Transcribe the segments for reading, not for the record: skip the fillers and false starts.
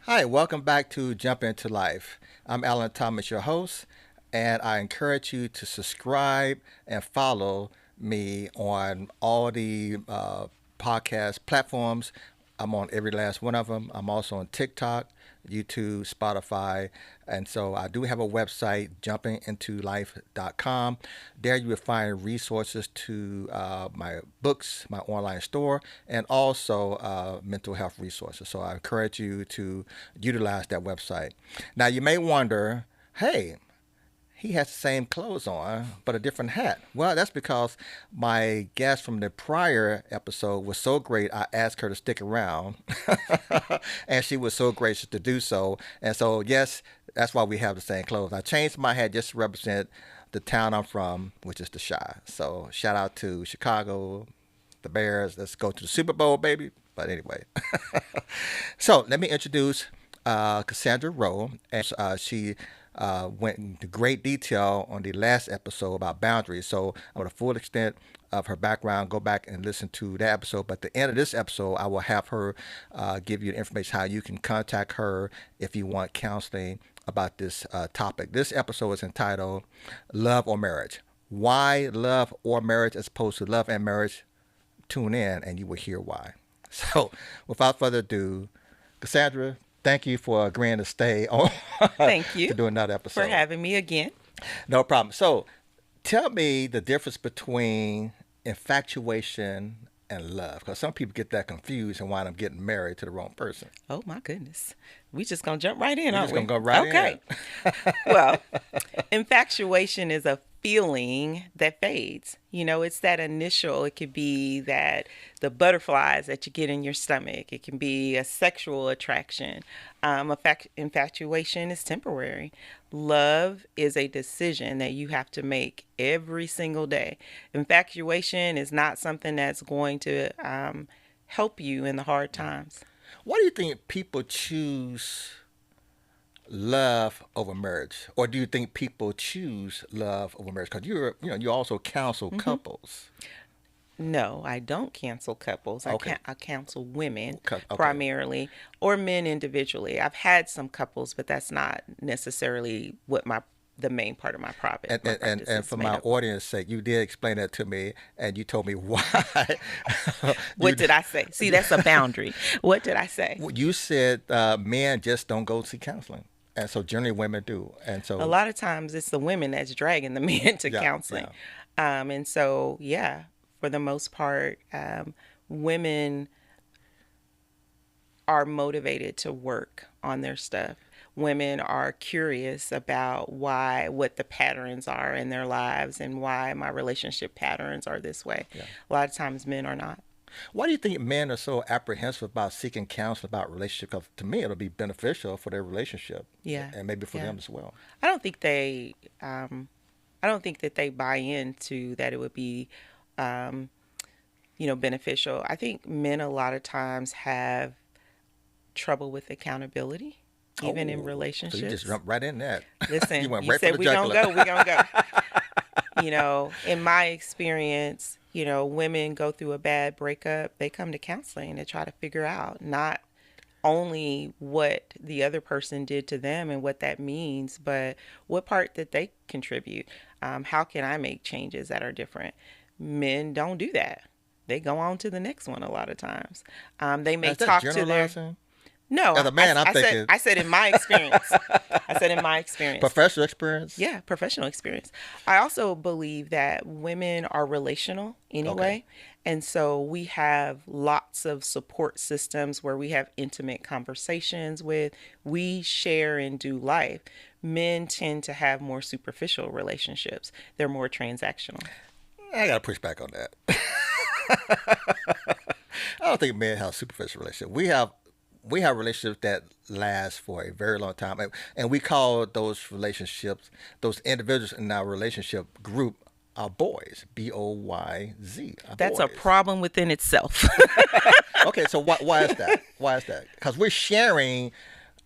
Hi, welcome back to Jump Into Life. I'm Alan Thomas, your host, and I encourage you to subscribe and follow me on all the podcast platforms. I'm on every last one of them. I'm also on TikTok, YouTube, Spotify, and so I do have a website, jumpingintolife.com. There you will find resources to my books, my online store, and also mental health resources. So I encourage you to utilize that website. Now you may wonder, hey, he has the same clothes on, but a different hat. Well, that's because my guest from the prior episode was so great, I asked her to stick around. And she was so gracious to do so. And so, yes, that's why we have the same clothes. I changed my hat just to represent the town I'm from, which is the Chi. So, shout out to Chicago, the Bears. Let's go to the Super Bowl, baby. But anyway, so let me introduce Cassandra Rowe, and she went into great detail on the last episode about boundaries. So, on the full extent of her background, go back and listen to that episode. But at the end of this episode, I will have her give you the information how you can contact her if you want counseling about this topic. This episode is entitled Love or Marriage. Why love or marriage as opposed to love and marriage? Tune in and you will hear why. So, without further ado, Cassandra, thank you for agreeing to stay on Thank you to do another for episode. having me again. No problem. So, tell me the difference between infatuation and love, because some people get that confused and wind up getting married to the wrong person. Oh my goodness. We just gonna jump right in, We're aren't just gonna we? go right in. Okay. Well, infatuation is a feeling that fades. It's that initial, it could be that the butterflies that you get in your stomach. It can be a sexual attraction. Infatuation is temporary. Love is a decision that you have to make every single day. Infatuation is not something that's going to help you in the hard times. Why do you think people choose love over marriage, or do you think people choose love over marriage? Because you also counsel hmm couples. No, I don't cancel couples. I Okay. can't. I counsel women Okay. primarily, or men individually. I've had some couples, but that's not necessarily what the main part of And, my and, and, practice and is for made my up of. audience sake, you did explain that to me, and you told me why. What you did I say? See, that's a boundary. What did I say? you said men just don't go see counseling, and so generally women do, and A so lot of times it's the women that's dragging the men to yeah, counseling. yeah. And so, yeah, for the most part, women are motivated to work on their stuff. Women are curious about what the patterns are in their lives and why my relationship patterns are this way. Yeah. A lot of times men are not. Why do you think men are so apprehensive about seeking counsel about relationship? Because to me, it'll be beneficial for their relationship, Yeah. and maybe for Yeah. them as well. I don't think they, I don't think that they buy into that it would be, um, beneficial. I think men a lot of times have trouble with accountability, even in Oh, so you just relationships. jumped right in that. You Listen, went you right for said the we gonna jugular. go, we gonna go. In my experience, women go through a bad breakup, they come to counseling to try to figure out not only what the other person did to them and what that means, but what part that they contribute. How can I make changes that are different? Men don't do that. They go on to the next one a lot of times. They Now, may is that talk to their generalizing? no. As a man, I'm I said thinking I said in my experience. I said in my experience. professional experience. Yeah, professional experience. I also believe that women are relational Okay. anyway. And so we have lots of support systems where we have intimate conversations with, we share and do life. Men tend to have more superficial relationships, they're more transactional. I gotta push back on that. I don't think men have superficial relationships. We have relationships that last for a very long time, and we call those relationships, those individuals in our relationship group, our boys. Boyz, our That's a boys. problem within itself. Okay, so why is that? Why is that? Because we're sharing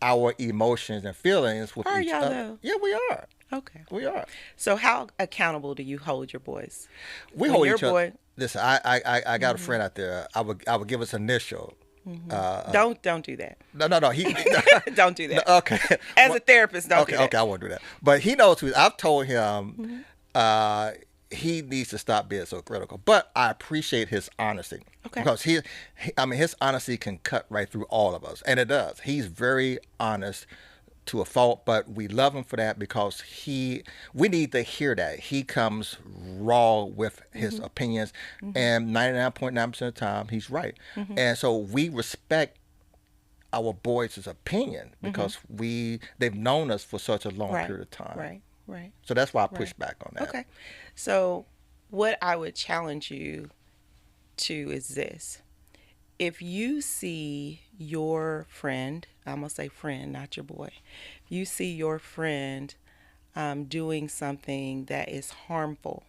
our emotions and feelings with Are each y'all other. though? Yeah, we are. Okay. We are. So, how accountable do you hold your We when hold your each other. boy? Listen, I got a Mhm. friend out there. I would give us initial. Don't do that. No. He Don't do that. okay. As a therapist, don't do that. Okay. I won't do that. But he knows who. I've told him he needs to stop being so critical. But I appreciate his honesty Okay. because I mean, his honesty can cut right through all of us, and it does. He's very honest to a fault, but we love him for that because we need to hear that he comes raw with his opinions, and 99.9% of the time he's right, and so we respect our boys' opinion because they've known us for such a long Right. period of time. Right. So that's why I push back on that. Okay. So, what I would challenge you to is this. If you see your friend, I'm going to say friend, not your boy. If you see your friend doing something that is harmful,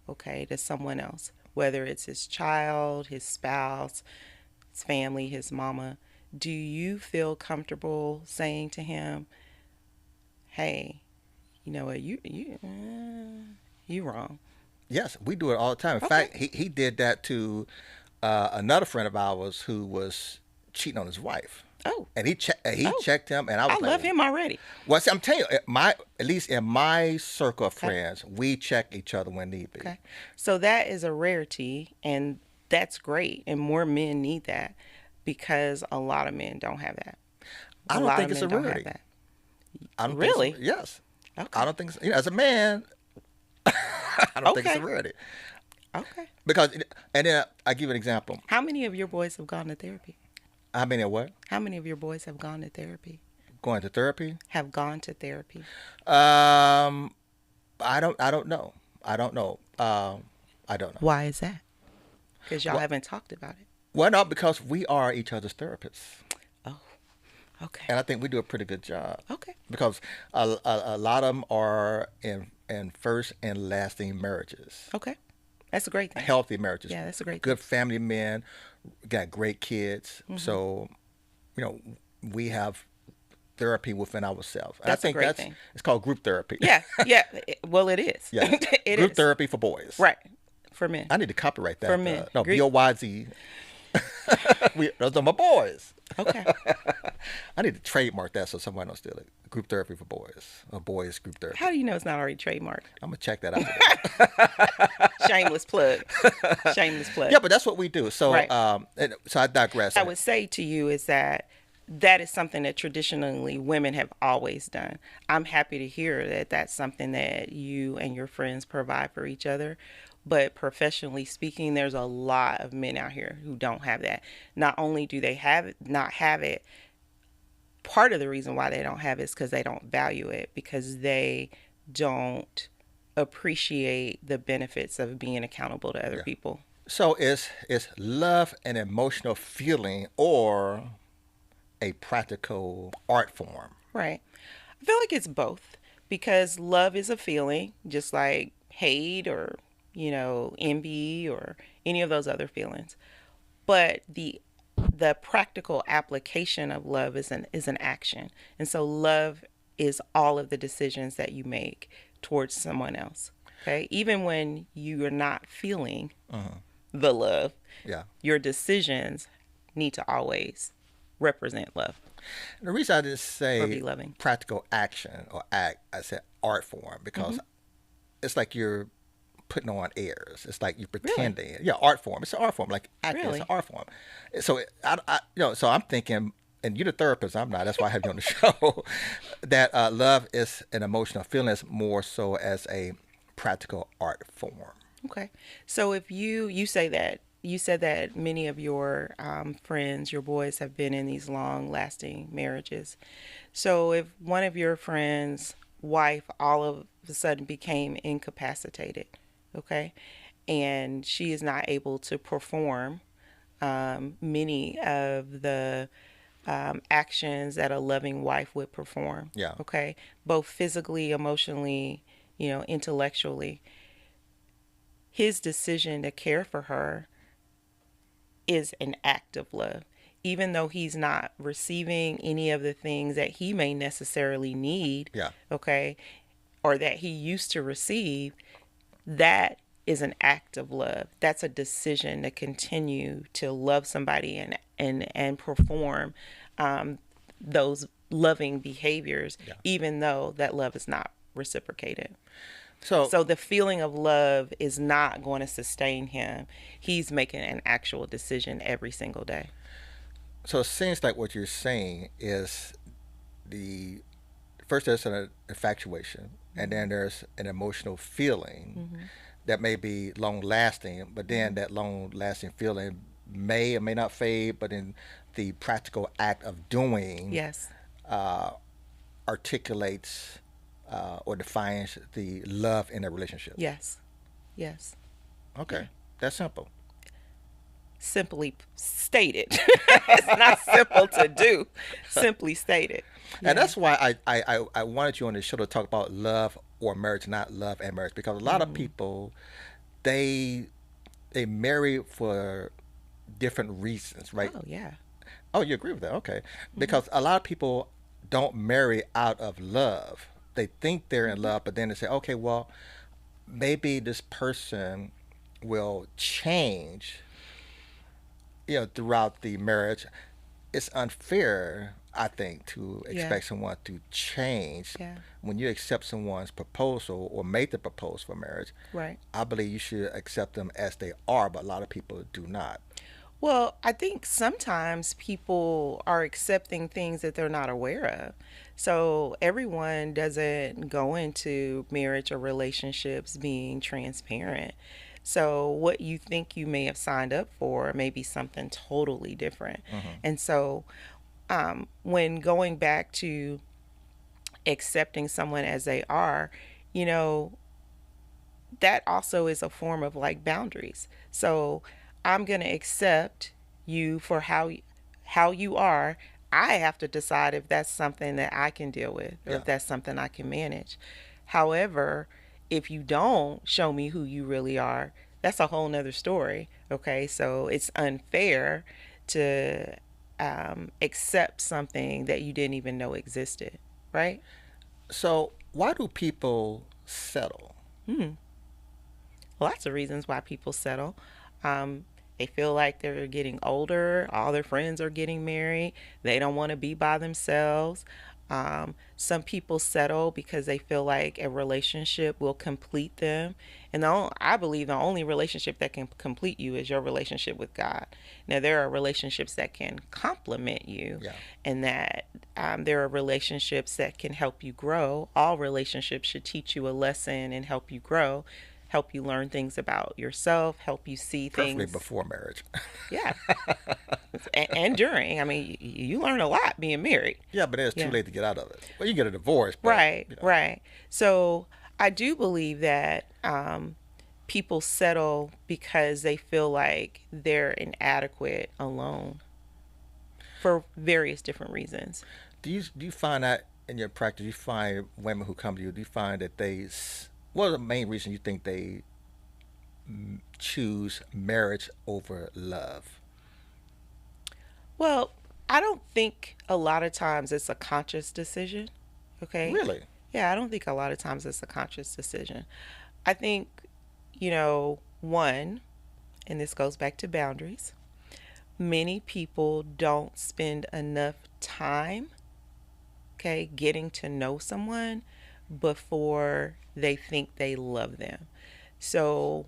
okay, to someone else, whether it's his child, his spouse, his family, his mama, do you feel comfortable saying to him, hey, you know what, you wrong? Yes, we do it all the time. In Okay. fact, he did that to another friend of ours who was cheating on his wife. Oh, And he checked him, and I I was like, love him already. well, see, I'm telling you, at least in my circle of friends, we check each other when need be. Okay. So that is a rarity, and that's great. And more men need that because a lot of men don't have that. I don't think it's a men don't have rarity. that. I don't Really? think so. Yes. Okay. I don't think so. As a man, I don't think it's a Okay. rarity. Okay. Because, and then I give you an example. How many of your boys have gone to therapy? How many of what? How many of your boys have gone to therapy? Going to therapy? Have gone to therapy? Um, I don't know. I don't know. I don't know. Why is that? Because y'all Well- haven't talked about it. Well, no, because we are each other's therapists, Oh, okay. and I think we do a pretty good job. Okay. Because a lot of them are in first and lasting marriages, Okay. That's a great thing. healthy marriages. Yeah, that's a great good family men, got great kids. So, we have therapy within ourselves. And That's a I think great thing. it's called group therapy. Yeah. Yeah. Well, it is. Yeah. It Group is. therapy for boys. Right. For men. I need to copyright that. For men. No, Group- BOYZ. Those are my boys. Okay. I need to trademark that so somebody don't steal it. Group therapy for boys. Or boys group therapy. How do you know it's not already trademarked? I'm going to check that out today. Shameless plug. Shameless plug. Yeah, but that's what we do. So, Right. So I digress. I would say to you is that is something that traditionally women have always done. I'm happy to hear that that's something that you and your friends provide for each other. But professionally speaking, there's a lot of men out here who don't have that. Not only do they not have it, part of the reason why they don't have it is because they don't value it, because they don't appreciate the benefits of being accountable to other people. So is love an emotional feeling or a practical art form? Right. I feel like it's both, because love is a feeling, just like hate or, envy or any of those other feelings. But the practical application of love is an action. And so love is all of the decisions that you make towards someone else. Okay? Even when you are not feeling the love, Yeah. your decisions need to always represent love. And the reason I didn't Or be say loving. practical action or act, I said art form because it's like you're putting on airs. It's like you're pretending. Yeah, art form. It's an art form. Like acting, Really? it's an art form. So so I'm thinking, and you're the therapist. I'm not. That's why I have you on the show. That love is an emotional feeling, is more so as a practical art form. Okay. So if you say that, you said that many of your friends, your boys, have been in these long-lasting marriages. So if one of your friends' wife all of a sudden became incapacitated, okay, and she is not able to perform many of the actions that a loving wife would perform, Yeah. okay, both physically, emotionally, intellectually, his decision to care for her is an act of love. Even though he's not receiving any of the things that he may necessarily need, Yeah. okay, or that he used to receive, that is an act of love. That's a decision to continue to love somebody and perform those loving behaviors, Yeah. even though that love is not reciprocated. So, So the feeling of love is not going to sustain him. He's making an actual decision every single day. so it seems like what you're saying is the first there's an infatuation, and then there's an emotional feeling Mm-hmm. that may be long lasting, but then that long lasting feeling may or may not fade, but in the practical act of doing Yes. uh, articulates or defines the love in a relationship. Yes. Yes. Yeah. Okay, that's simple. Simply stated. It's not simple to do. Simply stated. And Yeah. that's why I wanted you on the show to talk about love or marriage, not love and marriage, because a lot of Mm. people they they marry for different reasons, right? Oh yeah. Oh, you agree with that? Okay. Mm-hmm. Because a lot of people don't marry out of love. They think they're in Mm-hmm. love, but then they say, okay, well, maybe this person will change, throughout the marriage. It's unfair, I think, to Yeah. expect someone to change Yeah. when you accept someone's proposal or make the proposal for marriage. Right. I believe you should accept them as they are, but a lot of people do not. Well, I think sometimes people are accepting things that they're not aware of. So everyone doesn't go into marriage or relationships being transparent. So what you think you may have signed up for may be something totally different. Hmm. And so when going back to accepting someone as they are, you know, that also is a form of like boundaries. So I'm going to accept you for how you are. I have to decide if that's something that I can deal with or Yeah. if that's something I can manage. However, if you don't show me who you really are, that's a whole nother story. Okay, so it's unfair to accept something that you didn't even know existed, right? So, why do people settle? Hmm. Lots of reasons why people settle. Um, they feel like they're getting older, all their friends are getting married, they don't want to be by themselves. Some people settle because they feel like a relationship will complete them. And I believe the only relationship that can complete you is your relationship with God. Now, there are relationships that can complement you, Yeah. and that there are relationships that can help you grow. All relationships should teach you a lesson and help you grow, help you learn things about yourself, help you see Preferably things. before marriage. Yeah. And during. I mean, you learn a lot being married. Yeah, but it's too Yeah. late to get out of it. Well, you get a divorce, but Right, right. So I do believe that people settle because they feel like they're inadequate alone for various different reasons. do you find that in your practice? You find women who come to you. Do you find that what are the main reason you think they choose marriage over love? Well, I don't think a lot of times it's a conscious decision. Okay. Really? Yeah, I don't think a lot of times it's a conscious decision. I think, one, and this goes back to boundaries, many people don't spend enough time, okay, getting to know someone before they think they love them. So,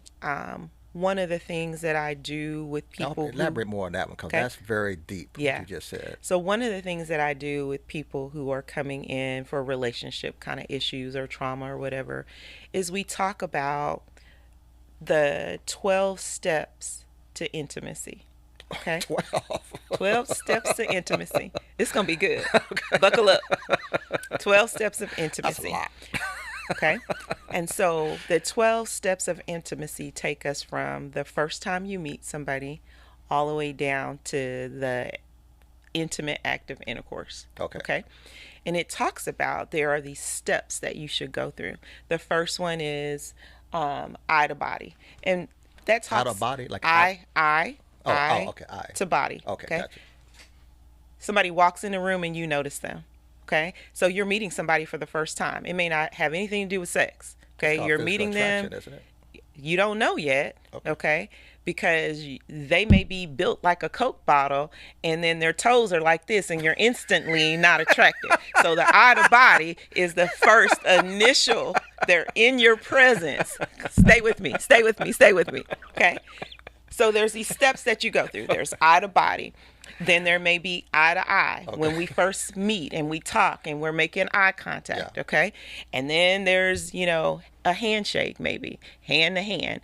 one of the things that I do with I'll people who, elaborate more on that one because okay, that's very deep. What you yeah. just said. So, one of the things that I do with people who are coming in for relationship kind of issues or trauma or whatever is we talk about the 12 steps to intimacy. Okay? 12. 12 steps to intimacy. It's going to be good. Buckle up. 12 steps of That's a intimacy. lot. Okay? And so the 12 steps of intimacy take us from the first time you meet somebody all the way down to the intimate act of intercourse. Okay. Okay? And it talks about there are these steps that you should go through. The first one is eye to body. And that Out of talks body, like out. eye, Oh, eye okay. I. to body. Okay, Okay? gotcha. Somebody walks in the room and you notice them. Okay? So you're meeting somebody for the first time. It may not have anything to do with sex. It's Okay? called You're physical meeting them. attraction, isn't it? You don't know yet, Okay. okay? Because they may be built like a Coke bottle, and then their toes are like this, and you're instantly not attracted. So the eye to body is the first initial. They're in your presence. Stay with me, stay with me, stay with me, okay? So there's these steps that you go through. There's eye to body. Then there may be eye to eye when we first meet and we talk and we're making eye contact, Yeah. okay? And then there's, a handshake, maybe hand to hand.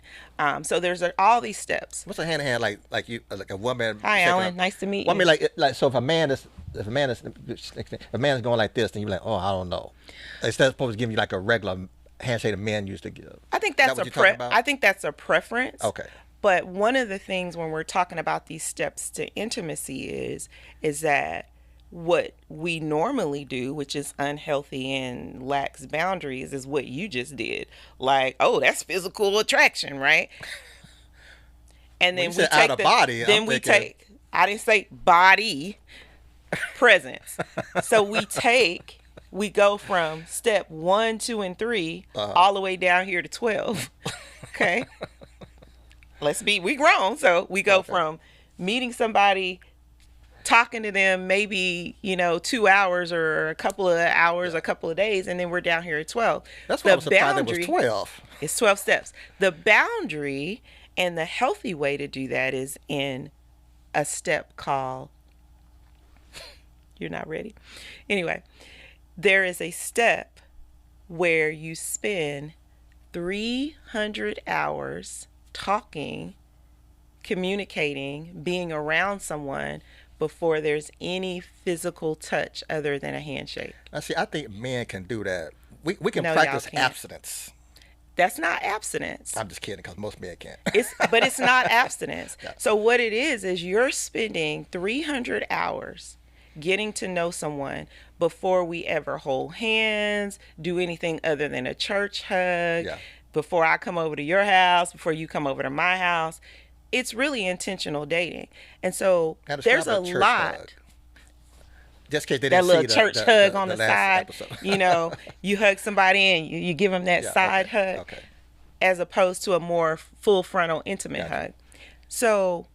So there's all these steps. What's a hand in hand like you like a woman? Hi, shaking Alan. her- Nice to meet Well, I you. mean, so if a man is going like this, then you're like, oh, I don't know. Instead of supposed to give you like a regular handshake a man used to give. I think Is that that's what you're talking about? I think that's a preference. Okay. But one of the things when we're talking about these steps to intimacy is that what we normally do, which is unhealthy and lacks boundaries, is what you just did. Like, oh, that's physical attraction, right? And When then you we said take out of body, then I'm we thinking- take. I didn't say body presence. So we go from step 1, 2, and 3 all the way down here to 12. Okay. We grown, so we go Okay. from meeting somebody, talking to them maybe 2 hours or a couple of hours, a couple of days, and then we're down here at 12. That's why I was surprised it was 12. It's 12 steps. The boundary and the healthy way to do that is in a step called, you're not ready. Anyway, there is a step where you spend 300 hours talking, communicating, being around someone before there's any physical touch other than a handshake. Now, see, I think men can do that. We can No, y'all practice can't. abstinence. That's not abstinence. I'm just kidding because most men can't. But it's not abstinence. Yeah. So what it is you're spending 300 hours getting to know someone before we ever hold hands, do anything other than a church hug, Yeah. before I come over to your house, before you come over to my house. It's really intentional dating. And so Now describe there's a church lot. hug. Just in case they That didn't little see church hug on the last side, episode. you hug somebody and you give them that Yeah, side okay, hug, okay. as opposed to a more full frontal intimate Gotcha. hug. So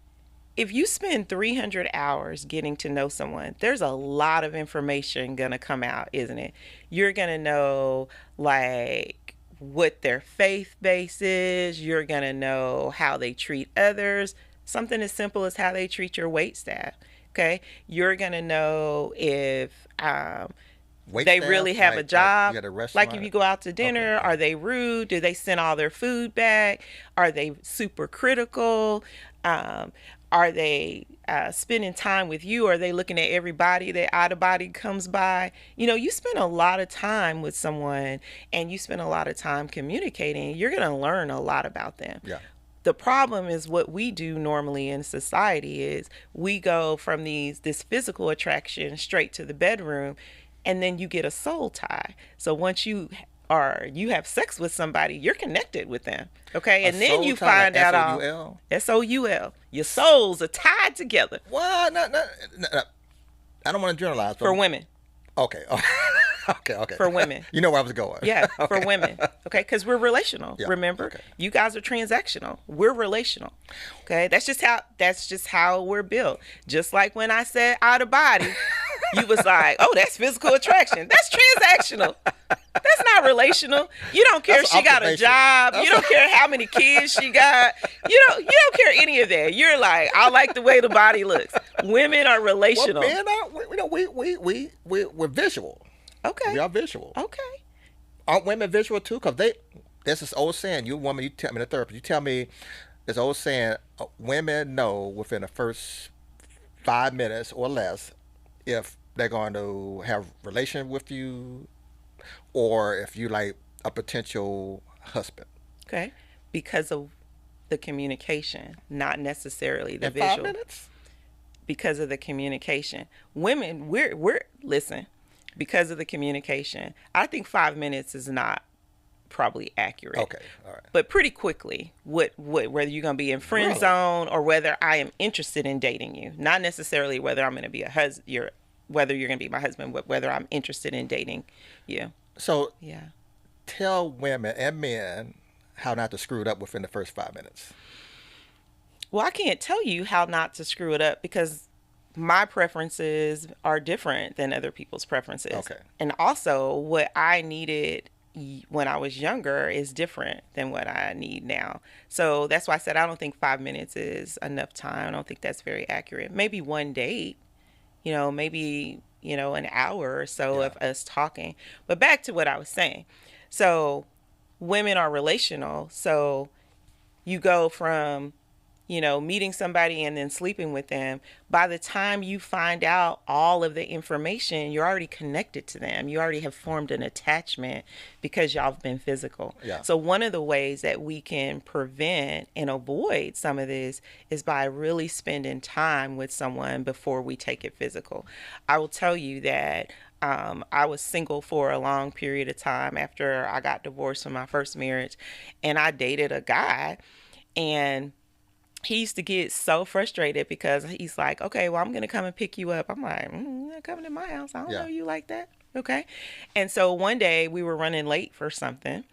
if you spend 300 hours getting to know someone, there's a lot of information gonna come out, isn't it? You're gonna know like what their faith base is. You're gonna know how they treat others. Something as simple as how they treat your wait staff. Okay, you're gonna know if Wait they staff, really have a job. you at a Like if restaurant? you go out to dinner, Okay. are they rude? Do they send all their food back? Are they super critical? Are they spending time with you? Are they looking at everybody that out of body comes by? You spend a lot of time with someone and you spend a lot of time communicating. You're going to learn a lot about them. Yeah. The problem is what we do normally in society is we go from this physical attraction straight to the bedroom, and then you get a soul tie. So once you have sex with somebody, you're connected with them. Okay. And then soul you tie, find like out all SOUL? SOUL. Your souls are tied together What? No. I don't want to generalize. But for women. Okay. Okay. For women. You know where I was going. Yeah, for Okay. women. Okay, because we're relational. Yeah, Remember, okay. you guys are transactional. We're relational. Okay, that's just how we're built. Just like when I said out of body, you was like, "Oh, that's physical attraction. That's transactional. That's not relational. You don't care if That's she got a observation. job. You don't care how many kids she got. You don't care any of that. You're like, I like the way the body looks. Women are Well, relational. men are, we're visual. Okay. We are visual. Okay. Aren't women visual too? Because there's this old saying, you woman, you tell me, the therapist, you tell me, this old saying, women know within the first 5 minutes or less if they're going to have relation with you or if you like a potential husband. Okay. Because of the communication, not necessarily the In visual. 5 minutes? Because of the communication. Women, we're listen, because of the communication. I think 5 minutes is not probably accurate. Okay, all right. But pretty quickly, whether you're going to be in friend Really? zone or whether I am interested in dating you, not necessarily whether I'm going to be whether you're going to be my husband, but whether I'm interested in dating you. So Yeah. tell women and men how not to screw it up within the first 5 minutes? Well, I can't tell you how not to screw it up because my preferences are different than other people's preferences. Okay. And also, what I needed when I was younger is different than what I need now. So that's why I said I don't think 5 minutes is enough time. I don't think that's very accurate. Maybe one date, maybe, an hour or so Yeah. of us talking. But back to what I was saying. So women are relational. So you go from meeting somebody and then sleeping with them. By the time you find out all of the information, you're already connected to them. You already have formed an attachment because y'all have been physical. Yeah. So one of the ways that we can prevent and avoid some of this is by really spending time with someone before we take it physical. I will tell you that I was single for a long period of time after I got divorced from my first marriage, and I dated a guy, and he used to get so frustrated because he's like, okay, well, I'm going to come and pick you up. I'm like, you're not coming to my house. I don't know you like that. Okay. And so one day we were running late for something.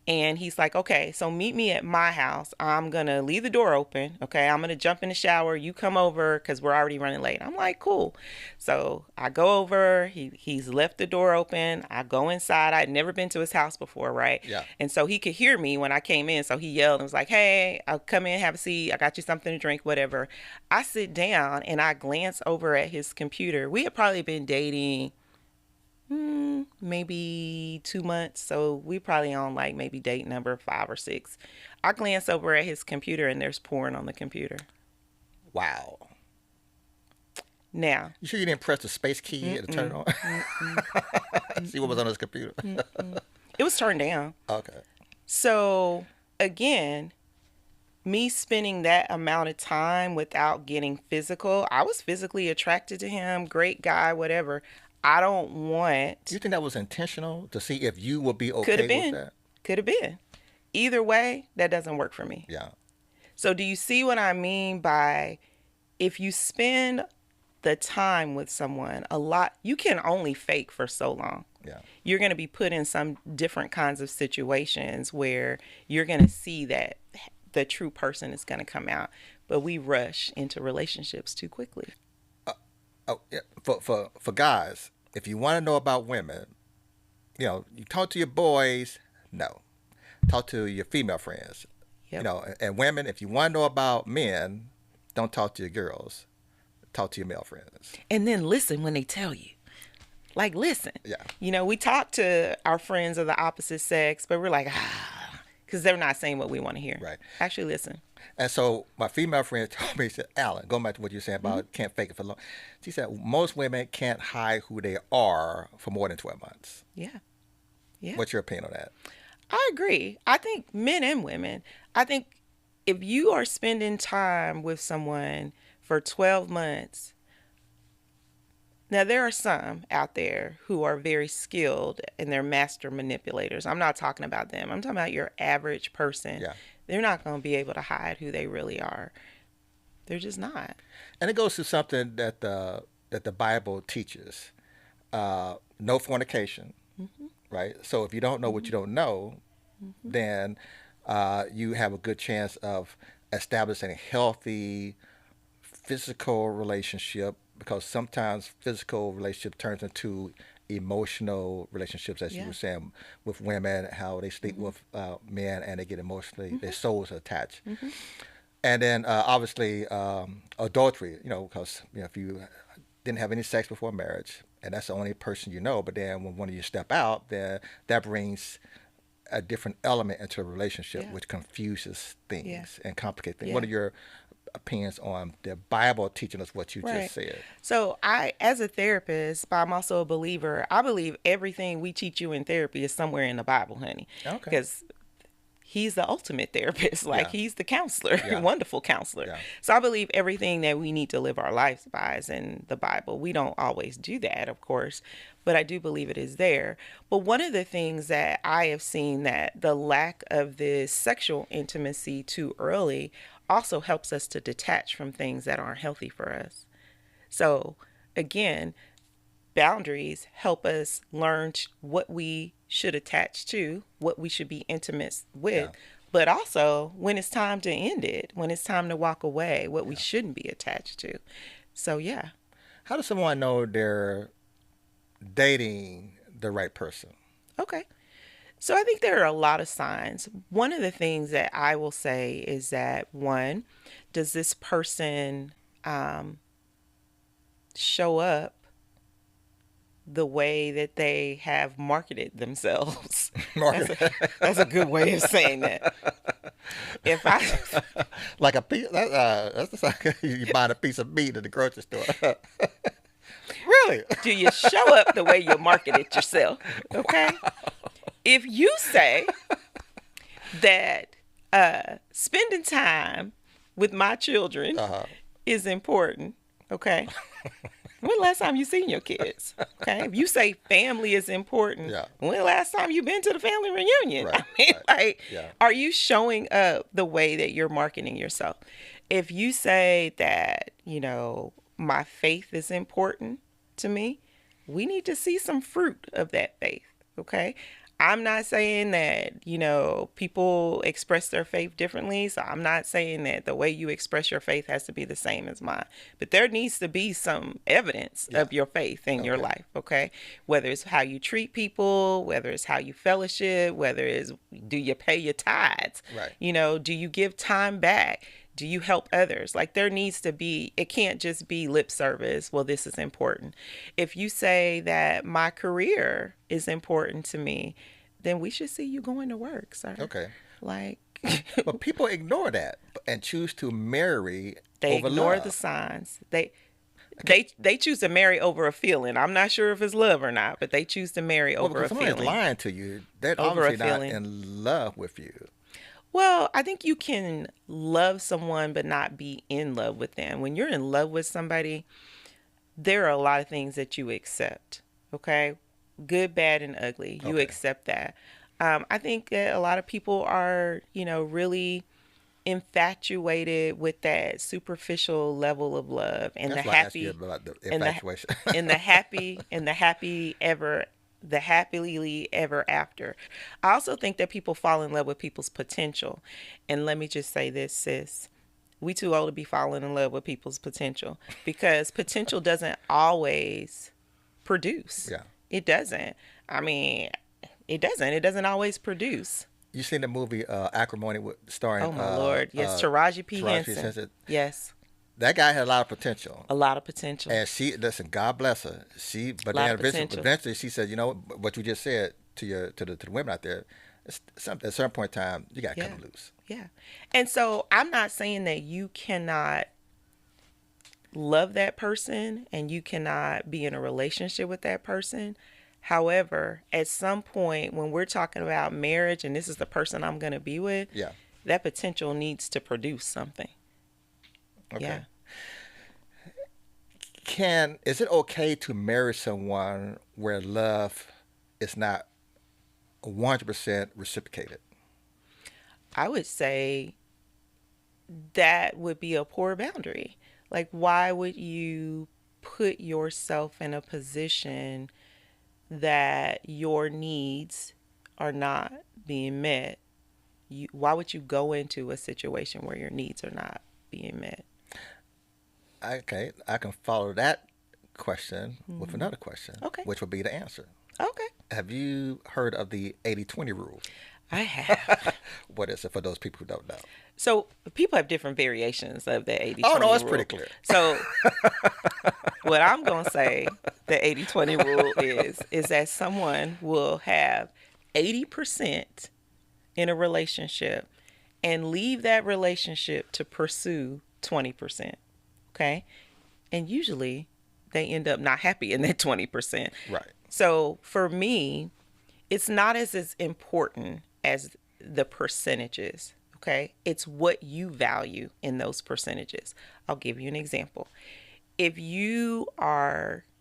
And he's like, okay, so meet me at my house. I'm going to leave the door open. Okay. I'm going to jump in the shower. You come over because we're already running late. I'm like, cool. So I go over. He's left the door open. I go inside. I'd never been to his house before, right? Yeah. And so he could hear me when I came in. So he yelled and was like, hey, I'll come in, have a seat. I got you something to drink, whatever. I sit down and I glance over at his computer. We had probably been dating maybe 2 months. So we probably on like maybe date number 5 or 6. I glance over at his computer and there's porn on the computer. Wow. Now, You sure you didn't press the space key to turn it on? See what was on his computer. it was turned down. Okay. So again, me spending that amount of time without getting physical, I was physically attracted to him, great guy, whatever. I don't want. Do you think that was intentional to see if you would be Could have okay with been. that? Could have been. Either way, that doesn't work for me. Yeah. So do you see what I mean by if you spend the time with someone a lot, you can only fake for so long. Yeah. You're going to be put in some different kinds of situations where you're going to see that the true person is going to come out. But we rush into relationships too quickly. Oh, yeah. For guys, if you want to know about women, you talk to your boys. No, talk to your female friends. Yep. And women, if you want to know about men, don't talk to your girls. Talk to your male friends. And then listen when they tell you. Like, listen. Yeah. We talk to our friends of the opposite sex, but we're like, because they're not saying what we want to hear. Right. Actually, listen. And so my female friend told me, she said, Alan, going back to what you were saying about can't fake it for long. She said, most women can't hide who they are for more than 12 months. Yeah. Yeah. What's your opinion on that? I agree. I think men and women, I think if you are spending time with someone for 12 months, now there are some out there who are very skilled and they're master manipulators. I'm not talking about them. I'm talking about your average person. Yeah. They're not going to be able to hide who they really are. They're just not. And it goes to something that the Bible teaches. No fornication, right? So if you don't know what you don't know, then you have a good chance of establishing a healthy physical relationship, because sometimes physical relationship turns into emotional relationships, as you were saying, with women, how they sleep with men and they get emotionally, their souls are attached. And then obviously adultery, because if you didn't have any sex before marriage and that's the only person but then when one of you step out, then that brings a different element into a relationship, which confuses things and complicates things. What are your opinions on the Bible teaching us what you just said? So I, as a therapist, but I'm also a believer, I believe everything we teach you in therapy is somewhere in the Bible, honey. Okay. Because he's the ultimate therapist. Like, he's the counselor, wonderful counselor. Yeah. So I believe everything that we need to live our lives by is in the Bible. We don't always do that, of course, but I do believe it is there. But one of the things that I have seen, that the lack of this sexual intimacy too early also helps us to detach from things that aren't healthy for us. So again, boundaries help us learn what we should attach to, what we should be intimate with, but also when it's time to end it, when it's time to walk away, what we Yeah. shouldn't be attached to. So, yeah. How does someone know they're dating the right person? Okay. So I think there are a lot of signs. One of the things that I will say is that one, does this person um, show up the way that they have marketed themselves? That's a, Market. that's a good way of saying that. If I Like a piece. That's just like you buying a piece of meat at the grocery store. Really? do you show up the way you marketed yourself? Okay. If you say that spending time with my children Uh huh. is important, okay. When the last time you seen your kids? Okay. If you say family is important, Yeah. when the last time you been to the family reunion? Right. I mean, Right. like, Yeah. are you showing up the way that you're marketing yourself? If you say that, my faith is important to me, we need to see some fruit of that faith. Okay. I'm not saying that, people express their faith differently. So I'm not saying that the way you express your faith has to be the same as mine. But there needs to be some evidence Yeah. of your faith in your Okay. life, okay? Whether it's how you treat people, whether it's how you fellowship, whether it's do you pay your tithes? Right. Do you give time back? Do you help others? Like there needs to be, it can't just be lip service. Well, this is important. If you say that my career is important to me, then we should see you going to work, sir. Okay. Like But people ignore that and choose to marry they over ignore the love. signs. They choose to marry over a feeling. I'm not sure if it's love or not, but they choose to marry Well, over because a someone is feeling. lying to you, they're Over a obviously not feeling. in love with you. Well, I think you can love someone but not be in love with them. When you're in love with somebody, there are a lot of things that you accept. Okay? Good, bad, and ugly. You Okay. accept that. I think that a lot of people are, really infatuated with that superficial level of love and the That's why I asked you happy about the and the infatuation. and the happy ever the happily ever after. I also think that people fall in love with people's potential. And let me just say this, sis. We too old to be falling in love with people's potential because potential doesn't always produce. Yeah. It doesn't. I mean, it doesn't. It doesn't always produce. You seen the movie Acrimony starring Oh my Lord. Yes, Taraji P. Taraji P. Henson. Henson? Yes. That guy had a lot of potential. A lot of potential. And she, listen, God bless her. But A lot then of potential. eventually she said, what you just said to the women out there, at a certain point in time, you got to Yeah. cut them loose. Yeah. And so I'm not saying that you cannot love that person and you cannot be in a relationship with that person. However, at some point when we're talking about marriage and this is the person I'm going to be with, Yeah. that potential needs to produce something. Okay. Yeah. Is it okay to marry someone where love is not 100% reciprocated? I would say that would be a poor boundary. Like, why would you put yourself in a position that your needs are not being met? Why would you go into a situation where your needs are not being met? Okay, I can follow that question with Mm-hmm. another question, Okay. which would be the answer. Okay. Have you heard of the 80-20 rule? I have. What is it for those people who don't know? So people have different variations of the 80 Oh, 20 no, it's rule. pretty clear. So what I'm going to say the 80-20 rule is that someone will have 80% in a relationship and leave that relationship to pursue 20%. Okay? And usually they end up not happy in that 20%. Right. So for me, it's not as important as the percentages. Okay? It's what you value in those percentages. I'll give you an example. If your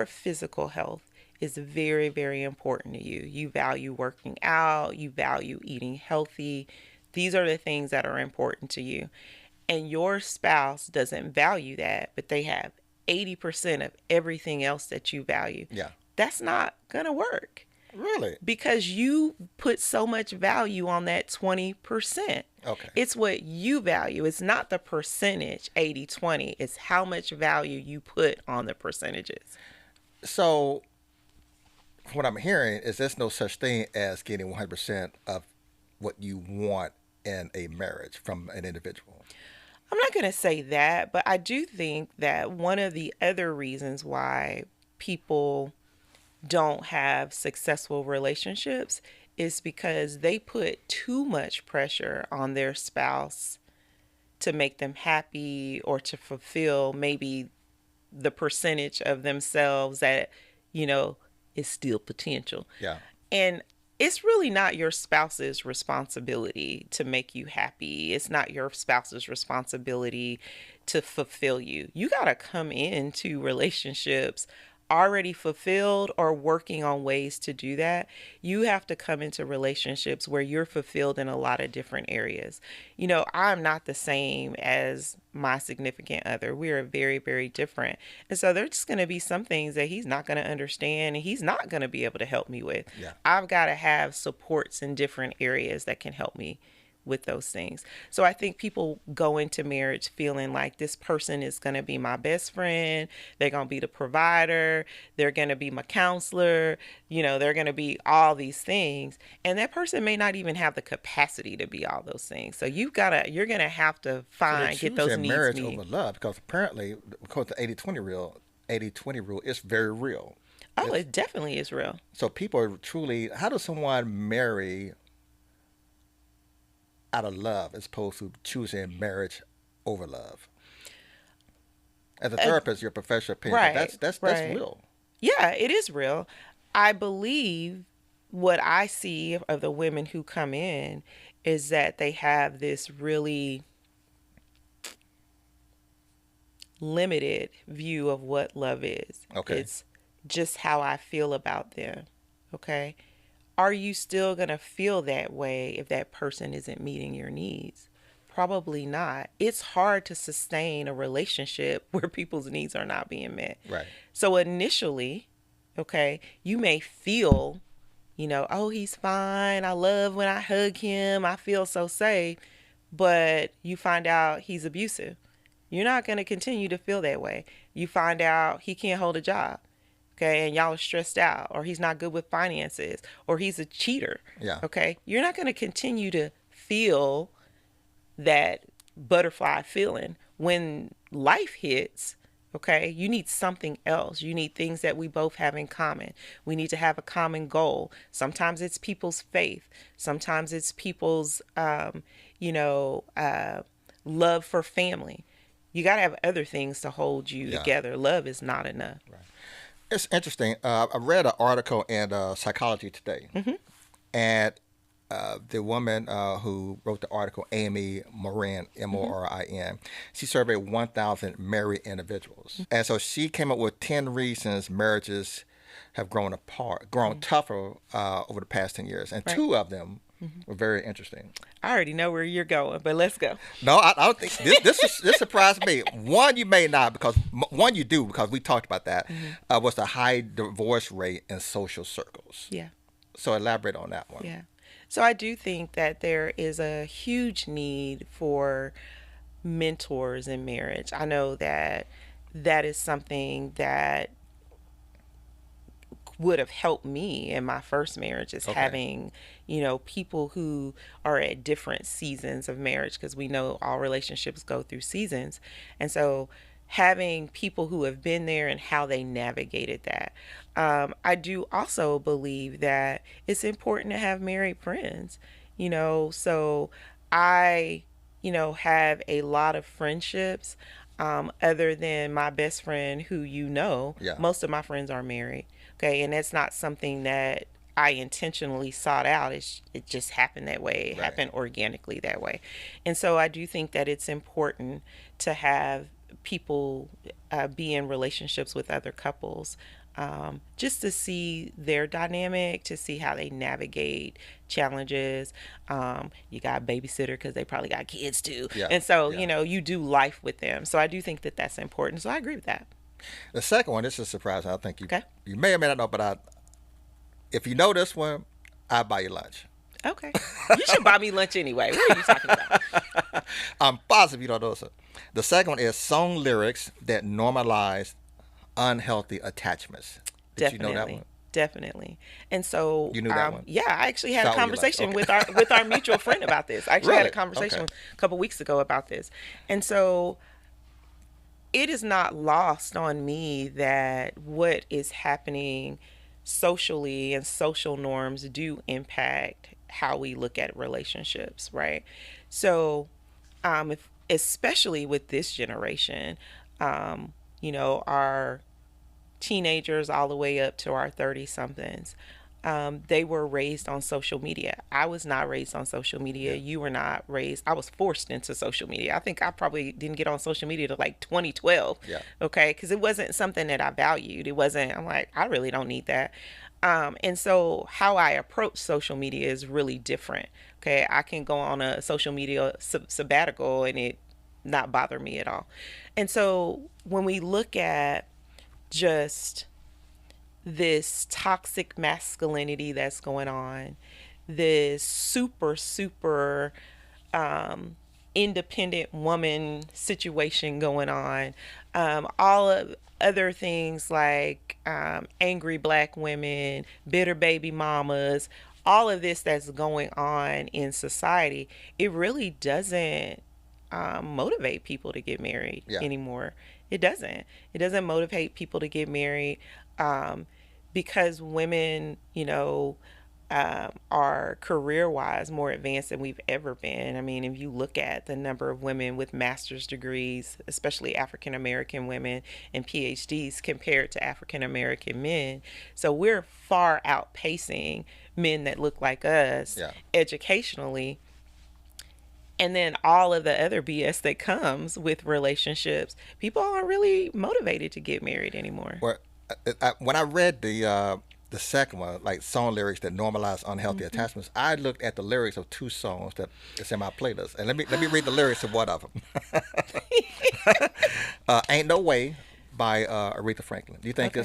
physical health is very, very important to you, you value working out, you value eating healthy, these are the things that are important to you. And your spouse doesn't value that, but they have 80% of everything else that you value. Yeah. That's not going to work. Really? because you put so much value on that 20%. Okay. It's what you value. It's not the percentage 80/20. It's how much value you put on the percentages. So what I'm hearing is there's no such thing as getting 100% of what you want in a marriage from an individual. I'm not going to say that, but I do think that one of the other reasons why people don't have successful relationships is because they put too much pressure on their spouse to make them happy or to fulfill maybe the percentage of themselves that, you know, is still potential. Yeah. And it's really not your spouse's responsibility to make you happy. It's not your spouse's responsibility to fulfill you. You got to come into relationships already fulfilled or working on ways to do that. You have to come into relationships where you're fulfilled in a lot of different areas. You know, I'm not the same as my significant other. We are very, very different. And so there's just going to be some things that he's not going to understand and he's not going to be able to help me with. Yeah. I've got to have supports in different areas that can help me with those things. So I think people go into marriage feeling like this person is going to be my best friend. They're going to be the provider. They're going to be my counselor. You know, they're going to be all these things. And that person may not even have the capacity to be all those things. So you're going to have to So get those needs marriage met. over love because apparently, because the 80/20 rule is very real. Oh, it definitely is real. So people are truly, how does someone marry out of love as opposed to choosing marriage over love? As a therapist, your professional opinion, Right, that's right. real. Yeah, it is real. I believe what I see of the women who come in is that they have this really limited view of what love is. Okay. It's just how I feel about them. Okay. Are you still going to feel that way if that person isn't meeting your needs? Probably not. It's hard to sustain a relationship where people's needs are not being met. Right. So initially, okay, you may feel, you know, oh, he's fine. I love when I hug him. I feel so safe. But you find out he's abusive. You're not going to continue to feel that way. You find out he can't hold a job. Okay, and y'all are stressed out, or he's not good with finances, or he's a cheater. Yeah. Okay, you're not going to continue to feel that butterfly feeling when life hits. Okay, you need something else. You need things that we both have in common. We need to have a common goal. Sometimes it's people's faith. Sometimes it's people's, love for family. You got to have other things to hold you together. Love is not enough. Right. It's interesting. I read an article in Psychology Today, and the woman who wrote the article, Amy Morin, Morin, she surveyed 1,000 married individuals. And so she came up with 10 reasons marriages have grown apart, grown tougher over the past 10 years. And two of them were very interesting. I already know where you're going, but let's go. No, I don't think this surprised me. One you may not, because one you do, because we talked about that, was the high divorce rate in social circles. Yeah. So elaborate on that one. Yeah. So I do think that there is a huge need for mentors in marriage. I know that that is something that would have helped me in my first marriage is having, people who are at different seasons of marriage, because we know all relationships go through seasons. And so having people who have been there and how they navigated that. I do also believe that it's important to have married friends, so I, have a lot of friendships other than my best friend who, most of my friends are married. Okay. And that's not something that I intentionally sought out. It just happened that way. It happened organically that way. And so I do think that it's important to have people be in relationships with other couples, just to see their dynamic, to see how they navigate challenges. You got a babysitter because they probably got kids too. Yeah. And so, Yeah. you do life with them. So I do think that that's important. So I agree with that. The second one, this is surprising. I think Okay. you may or may not know, but If you know this one, I'll buy you lunch. Okay. You should buy me lunch anyway. What are you talking about? I'm positive you don't know this one. The second one is song lyrics that normalize unhealthy attachments. Did you know that Definitely. one? Definitely. And so, You knew that one? yeah, I actually had a Start with your lunch. conversation Okay. with our mutual friend about this. I actually had a Really? conversation Okay. a couple weeks ago about this. And so it is not lost on me that what is happening socially and social norms do impact how we look at relationships, right? So, if, especially with this generation, our teenagers all the way up to our 30 somethings, they were raised on social media. I was not raised on social media. Yeah. You were not raised. I was forced into social media. I think I probably didn't get on social media till like 2012. Yeah. Okay. Because it wasn't something that I valued. It wasn't, I'm like, I really don't need that. And so how I approach social media is really different. Okay. I can go on a social media sabbatical and it not bother me at all. And so when we look at just this toxic masculinity that's going on, this super, super independent woman situation going on, all of other things like angry black women, bitter baby mamas, all of this that's going on in society, it really doesn't motivate people to get married Yeah. anymore. It doesn't. It doesn't motivate people to get married um, because women, are career wise more advanced than we've ever been. I mean, if you look at the number of women with master's degrees, especially African American women and PhDs compared to African American men, so we're far outpacing men that look like us Yeah. educationally. And then all of the other BS that comes with relationships, people aren't really motivated to get married anymore. Well, when I read the second one, like song lyrics that normalize unhealthy attachments, I looked at the lyrics of two songs that is in my playlist, and let me read the lyrics of one of them. "Ain't No Way" by Aretha Franklin. Do you think Okay.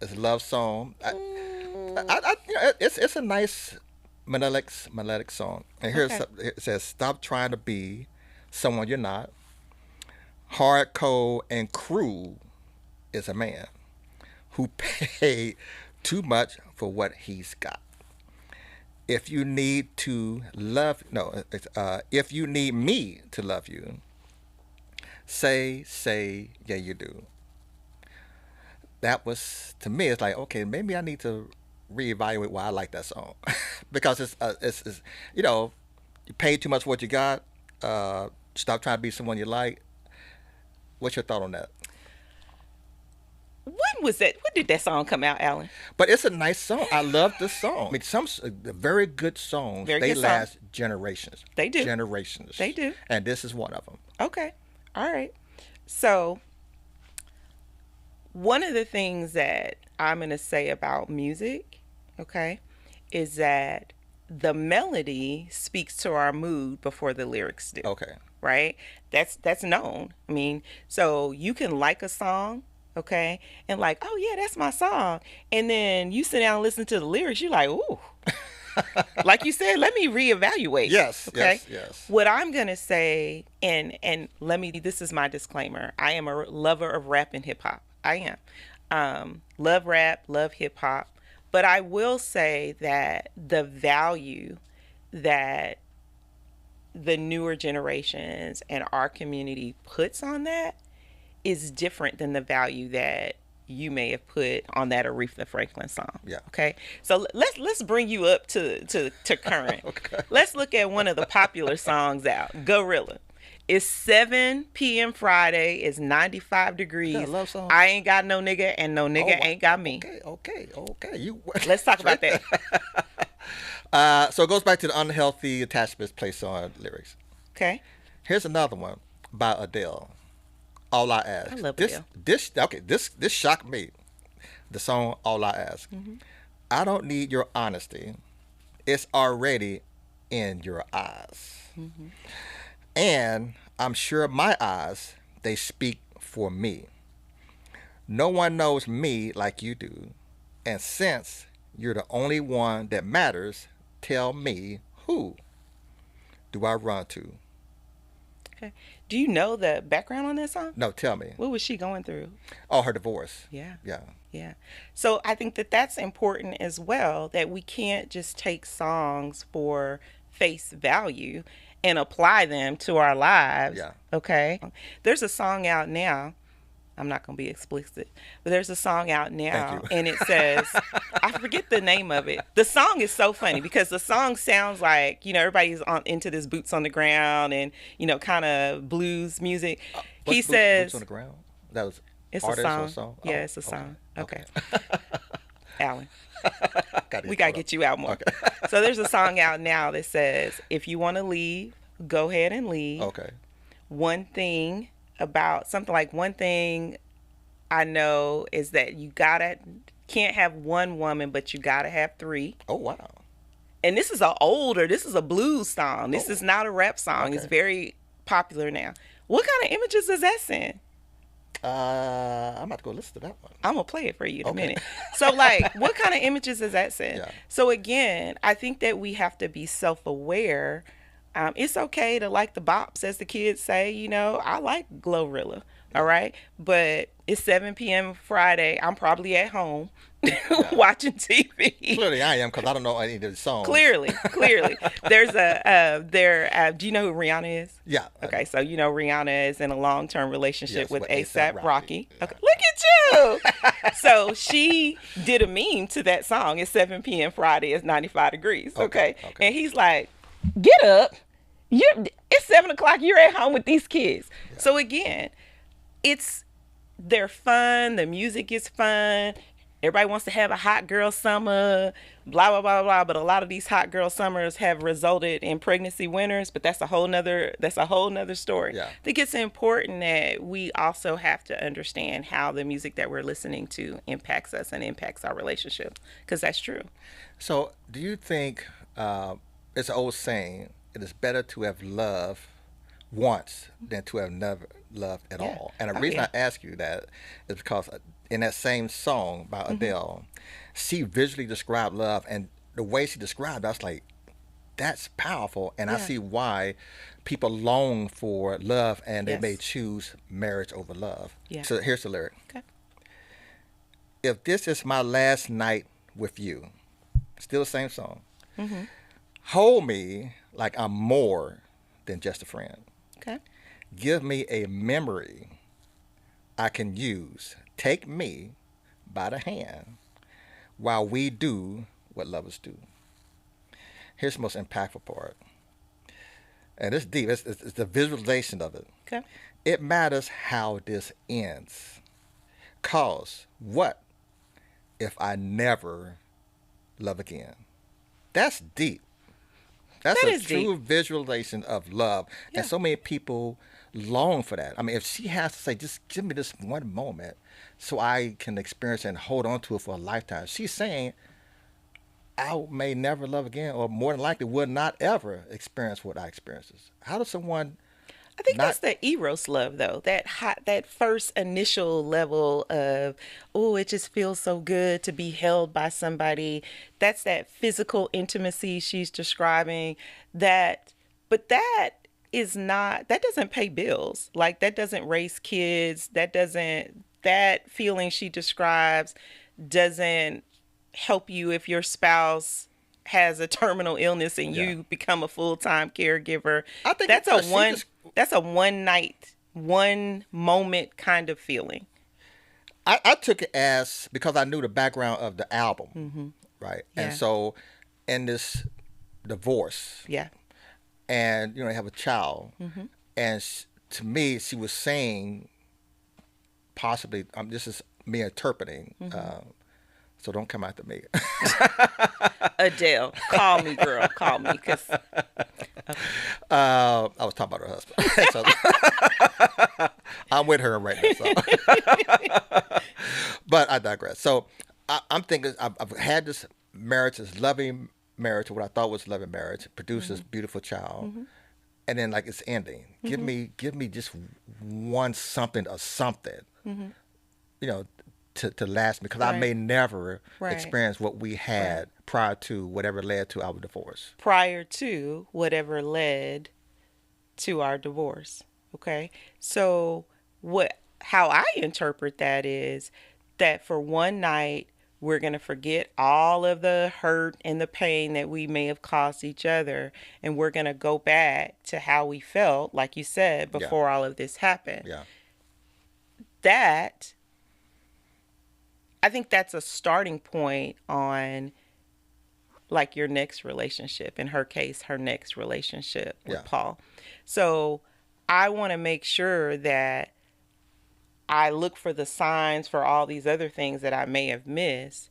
it's a love song? Mm, It's a nice melodic song. And okay. it says, "Stop trying to be someone you're not. Hard, cold, and cruel is a man who paid too much for what he's got. If you need to love, no, if you need me to love you, say, yeah, you do." That was, to me, it's like, okay, maybe I need to reevaluate why I like that song. Because it's, you know, you paid too much for what you got. Stop trying to be someone you like. What's your thought on that? When was that? When did that song come out, Alan? But it's a nice song. I love this song. I mean, some very good songs. Very They good song. last generations. They do. Generations. They do. And this is one of them. Okay. All right. So, one of the things that I'm going to say about music, okay, is that the melody speaks to our mood before the lyrics do, Okay. right? That's known. I mean, so you can like a song, okay, and like, oh yeah, that's my song, and then you sit down and listen to the lyrics, you're like, ooh, like you said, let me reevaluate. Yes. Okay. Yes. Yes. What I'm gonna say, and let me. This is my disclaimer. I am a lover of rap and hip hop. I am. Love rap, love hip hop. But I will say that the value that the newer generations and our community puts on that is different than the value that you may have put on that Aretha Franklin song. Yeah. Okay. So let's bring you up to current. Okay. Let's look at one of the popular songs out. Gorilla. It's 7 p.m. Friday. It's 95 degrees. Yeah, I love songs. I ain't got no nigga and no nigga Oh, ain't got me. Okay. You. Let's talk about that. So it goes back to the unhealthy attachments placed on lyrics. Okay. Here's another one by Adele. All I Ask. I love this. Adele. This shocked me. The song All I Ask. I don't need your honesty. It's already in your eyes. And I'm sure my eyes, they speak for me. No one knows me like you do. And since You're the only one that matters. Tell me, who do I run to? Okay. Do you know the background on that song? No, tell me. What was she going through? Oh, her divorce. Yeah. Yeah. Yeah. So I think that that's important as well, that we can't just take songs for face value and apply them to our lives. Yeah. Okay. There's a song out now. I'm not going to be explicit, but there's a song out Thank now you. and it says, I forget the name of it. The song is so funny because the song sounds like, everybody's into this boots on the ground and, kind of blues music. He says, Boots on the ground? That was it's a artist or song. song? Yeah, Oh, it's a song. Okay. okay. Alan, Got we got to get you out more. Okay. So there's a song out now that says, if you want to leave, go ahead and leave. Okay. One thing one thing I know is that can't have one woman, but you gotta have three. Oh, wow. And this is a blues song. This is not a rap song. Okay. It's very popular now. What kind of images does that send? I'm about to go listen to that one. I'm gonna play it for you in a Okay. minute. So, what kind of images does that send? Yeah. So again, I think that we have to be self-aware. It's okay to like the bops, as the kids say. I like Glorilla. All right, but it's 7 p.m. Friday. I'm probably at home watching TV. Clearly, I am because I don't know any of the songs. Clearly. There's do you know who Rihanna is? Yeah. Okay, so Rihanna is in a long-term relationship Yes, with with A$AP A$AP Rocky. Rocky. Yeah. Okay, look at you. So she did a meme to that song. It's 7 p.m. Friday. It's 95 degrees. Okay. And he's like, "Get up! It's 7 o'clock. You're at home with these kids." Yeah. So again, they're fun. The music is fun. Everybody wants to have a hot girl summer, blah, blah, blah, blah. But a lot of these hot girl summers have resulted in pregnancy winners, but that's a whole nother story. Yeah. I think it's important that we also have to understand how the music that we're listening to impacts us and impacts our relationship, because that's true. So, do you think it's an old saying, it is better to have loved once than to have never loved at all? And the reason I ask you that is because in that same song by Adele, she visually described love, and the way she described it, I was like, that's powerful. And I see why people long for love and they may choose marriage over love. Yeah. So here's the lyric. Okay. If this is my last night with you, still the same song, hold me like I'm more than just a friend. Okay. Give me a memory I can use. Take me by the hand while we do what lovers do. Here's the most impactful part. And it's deep. It's the visualization of it. Okay. It matters how this ends. Cause what if I never love again? That's deep. That's a true visualization of love. Yeah. And so many people long for that. I mean, if she has to say, just give me this one moment so I can experience and hold on to it for a lifetime. She's saying, I may never love again, or more than likely would not ever experience what I experienced. How does someone... I think that's the eros love, though. That first initial level of, oh, it just feels so good to be held by somebody. That's that physical intimacy she's describing. But that doesn't pay bills. Like, that doesn't raise kids. That feeling she describes doesn't help you if your spouse has a terminal illness and you become a full-time caregiver. I think that's a one night, one moment kind of feeling. I took it as, because I knew the background of the album, right? Yeah. And so in this divorce, and they have a child, and to me, she was saying, possibly, this is me interpreting, so don't come after me. Adele, call me, girl. Call me. I was talking about her husband. So, I'm with her right now. So. But I digress. So I'm thinking, I've had this marriage, this loving marriage, what I thought was loving marriage, produced this beautiful child. And then it's ending. Give me just one something or something. to last me because I Right. may never Right. experience what we Right. had prior to whatever led to our divorce. Prior to whatever led to our divorce. Okay. So what how I interpret that is that for one night we're going to forget all of the hurt and the pain that we may have caused each other, and we're going to go back to how we felt, like you said, Yeah, before all of this happened. yeah, That I think that's a starting point on like your next relationship. In her case, her next relationship with yeah. Paul. So I want to make sure that I look for the signs for all these other things that I may have missed,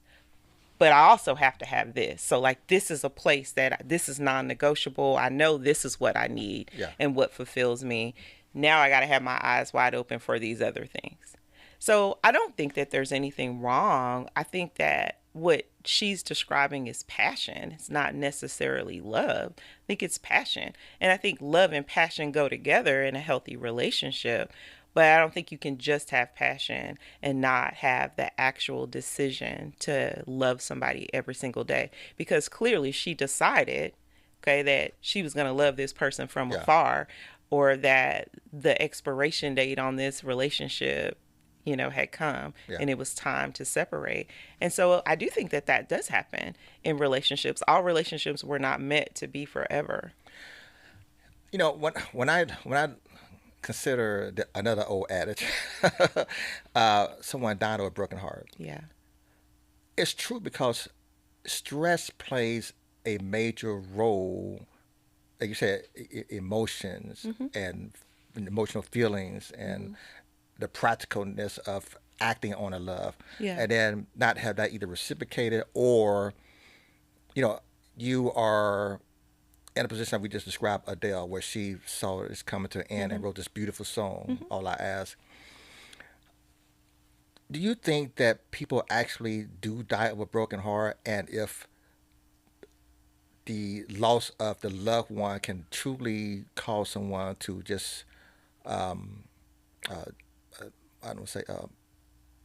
but I also have to have this. So, like, this is a place that this is non negotiable. I know this is what I need Yeah. and what fulfills me. Now I got to have my eyes wide open for these other things. So, I don't think that there's anything wrong. I think that what she's describing is passion. It's not necessarily love. I think it's passion. And I think love and passion go together in a healthy relationship. But I don't think you can just have passion and not have the actual decision to love somebody every single day. Because clearly she decided, okay, that she was going to love this person from Yeah. afar, or that the expiration date on this relationship, had come Yeah. and it was time to separate. And so I do think that that does happen in relationships. All relationships were not meant to be forever. When I consider another old adage, someone died of a broken heart. Yeah. It's true because stress plays a major role, like you said, emotions Mm-hmm. and emotional feelings Mm-hmm. and the practicalness of acting on a love, Yeah. and then not have that either reciprocated or you know you are in a position that we just described Adele, where she saw it's coming to an end Mm-hmm. and wrote this beautiful song. Mm-hmm. All I ask, do you think that people actually do die of a broken heart, and if the loss of the loved one can truly cause someone to just um, uh, I don't say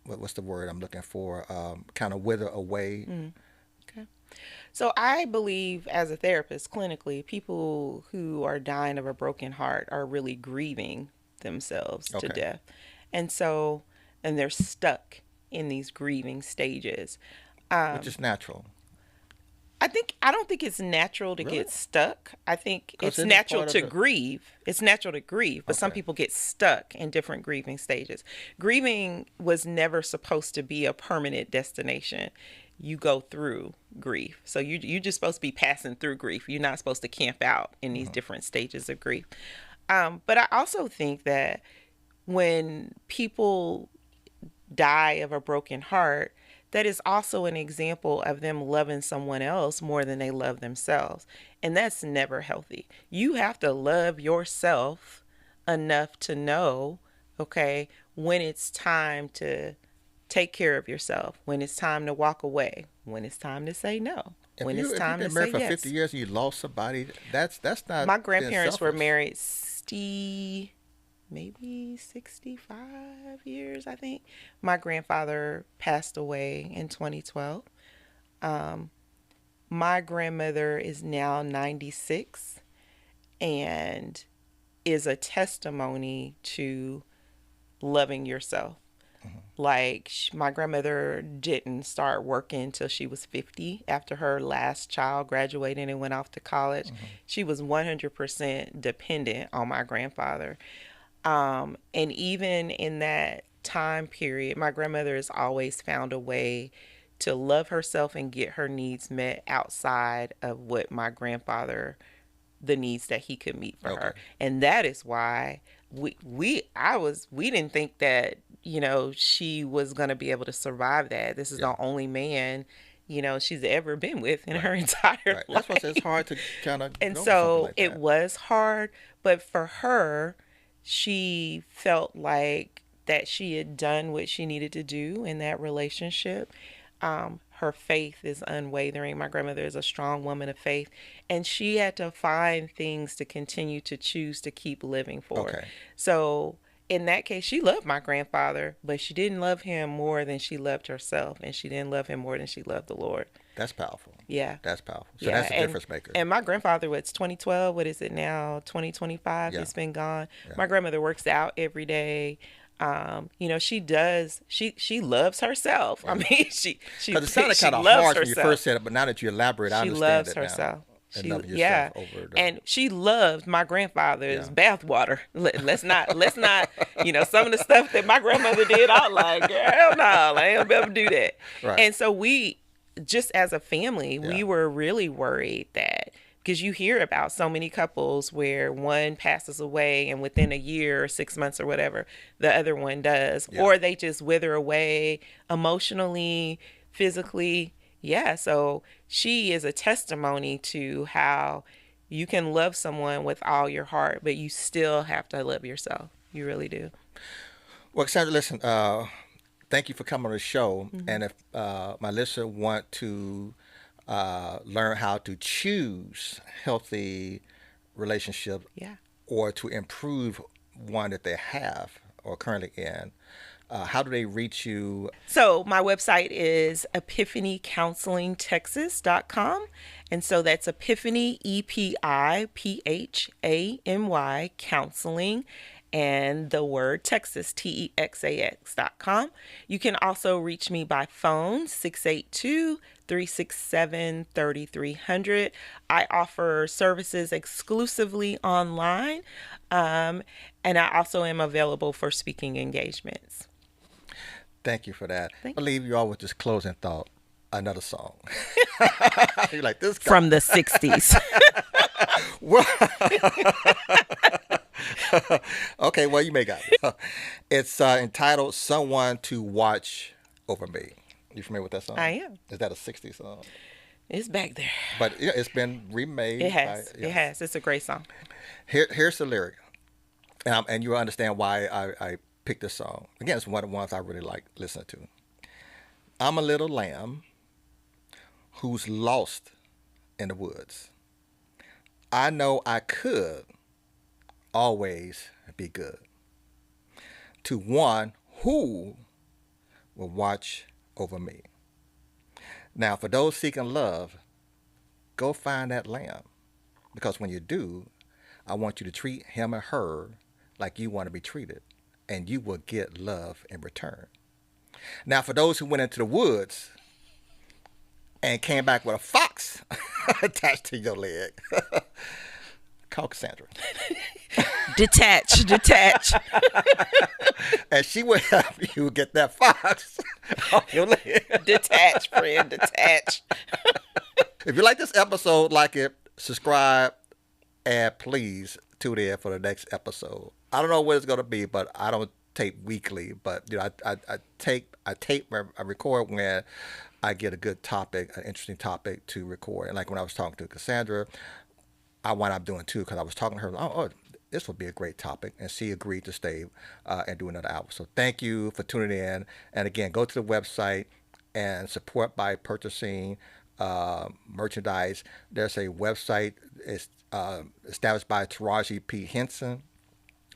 what's the word I'm looking for, kind of wither away? Mm. Okay. So I believe as a therapist, clinically, people who are dying of a broken heart are really grieving themselves to Okay. death. And so, and they're stuck in these grieving stages. Which Um, is natural. I don't think it's natural to Really? get stuck. I think Because it's isn't it natural part of to the. grieve. It's natural to grieve, but some Okay. people get stuck in different grieving stages. Grieving was never supposed to be a permanent destination. You go through grief. So you're just supposed to be passing through grief. You're not supposed to camp out in these Hmm. different stages of grief. But I also think that when people die of a broken heart, that is also an example of them loving someone else more than they love themselves. And that's never healthy. You have to love yourself enough to know, okay, when it's time to take care of yourself, when it's time to walk away, when it's time to say no, If when it's you've time to been say married for 50 yes. years and you lost somebody, that's not My being grandparents were selfish. married 60, maybe 65 years, I think. My grandfather passed away in 2012. Um, my grandmother is now 96 and is a testimony to loving yourself. Hmm. Like, my grandmother didn't start working until she was 50 after her last child graduated and went off to college. Hmm. She was 100% dependent on my grandfather. And even in that time period, my grandmother has always found a way to love herself and get her needs met outside of what my grandfather, the needs that he could meet for Okay. her. And that is why we didn't think that, she was going to be able to survive that. This is Yeah. the only man, she's ever been with in Right. her entire Right. That's why I say it's life. hard to kind of And go with something so like it that. was hard, but for her, she felt like that she had done what she needed to do in that relationship. Her faith is unwavering. My grandmother is a strong woman of faith, and she had to find things to continue to choose to keep living for. Okay. So in that case, she loved my grandfather, but she didn't love him more than she loved herself, and she didn't love him more than she loved the Lord. That's powerful. Yeah. That's powerful. So Yeah, that's a difference maker. and my grandfather, what's 2012? What is it now? 2025. Yeah. He's been gone. Yeah. My grandmother works out every day. She does. She loves herself. Yeah. I mean, she Because it sounded she kind of loves harsh when you herself. first said it, but now that you elaborate, I She understand loves it now. herself. And She loving yeah, yourself over the. and she loved my grandfather's Yeah. bathwater. Let's not. Some of the stuff that my grandmother did, I was like, hell no, I ain't gonna be able to do that. Right. And so we, just as a family, we Yeah. were really worried that, because you hear about so many couples where one passes away and within a year or 6 months or whatever, the other one does, Yeah. or they just wither away emotionally, physically. Yeah, so she is a testimony to how you can love someone with all your heart, but you still have to love yourself. You really do. Well, Cassandra, listen. Thank you for coming on the show. And if my listener want to learn how to choose healthy relationships Yeah. or to improve one that they have or currently in, how do they reach you? So my website is epiphanycounselingtexas.com. And so that's Epiphany, EPIPHANY, counseling, and the word Texas, TEXAX.com. You can also reach me by phone, 682-367-3300. I offer services exclusively online, and I also am available for speaking engagements. Thank you for that. Thank I'll leave you all with this closing thought. Another song. You're like, this guy. From the 60s. Okay, well, you may got it. It's entitled Someone to Watch Over Me. You familiar with that song? I am. Is that a 60s song? It's back there. But it's been remade. It has. Yeah. It has. It's a great song. Here's the lyric. And you'll understand why I picked this song. Again, it's one of the ones I really like listening to. I'm a little lamb who's lost in the woods. I know I could always be good to one who will watch over me. Now, for those seeking love, go find that lamb, because when you do, I want you to treat him or her like you want to be treated, and you will get love in return. Now, for those who went into the woods and came back with a fox attached to your leg, call Cassandra. Detach. And she will help you get that fox off your leg. Detach, friend. Detach. If you like this episode, like it, subscribe, and please tune in for the next episode. I don't know what it's going to be, but I don't tape weekly. But I record when I get a good topic, an interesting topic to record. And like when I was talking to Cassandra, I wound up doing two, because I was talking to her. Oh, this would be a great topic, and she agreed to stay and do another hour. So thank you for tuning in. And again, go to the website and support by purchasing merchandise. There's a website. It's established by Taraji P. Henson.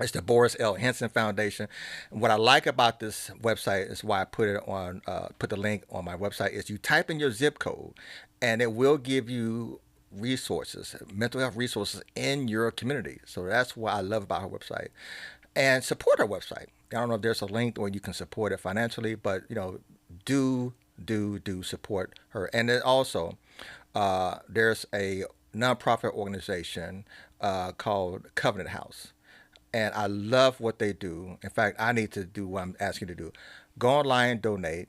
It's the Boris L. Henson Foundation. And what I like about this website is why I put it on, put the link on my website, is you type in your zip code, and it will give you resources, mental health resources in your community. So that's what I love about her website. And support her website. I don't know if there's a link where you can support it financially, but do support her. And then also, there's a nonprofit organization called Covenant House. And I love what they do. In fact, I need to do what I'm asking you to do. Go online, donate.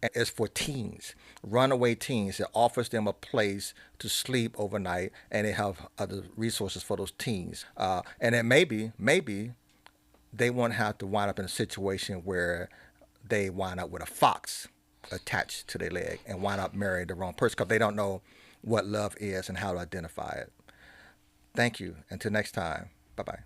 And it's for teens, runaway teens. It offers them a place to sleep overnight, and they have other resources for those teens. And then maybe they won't have to wind up in a situation where they wind up with a fox attached to their leg and wind up marrying the wrong person, because they don't know what love is and how to identify it. Thank you. Until next time. Bye-bye.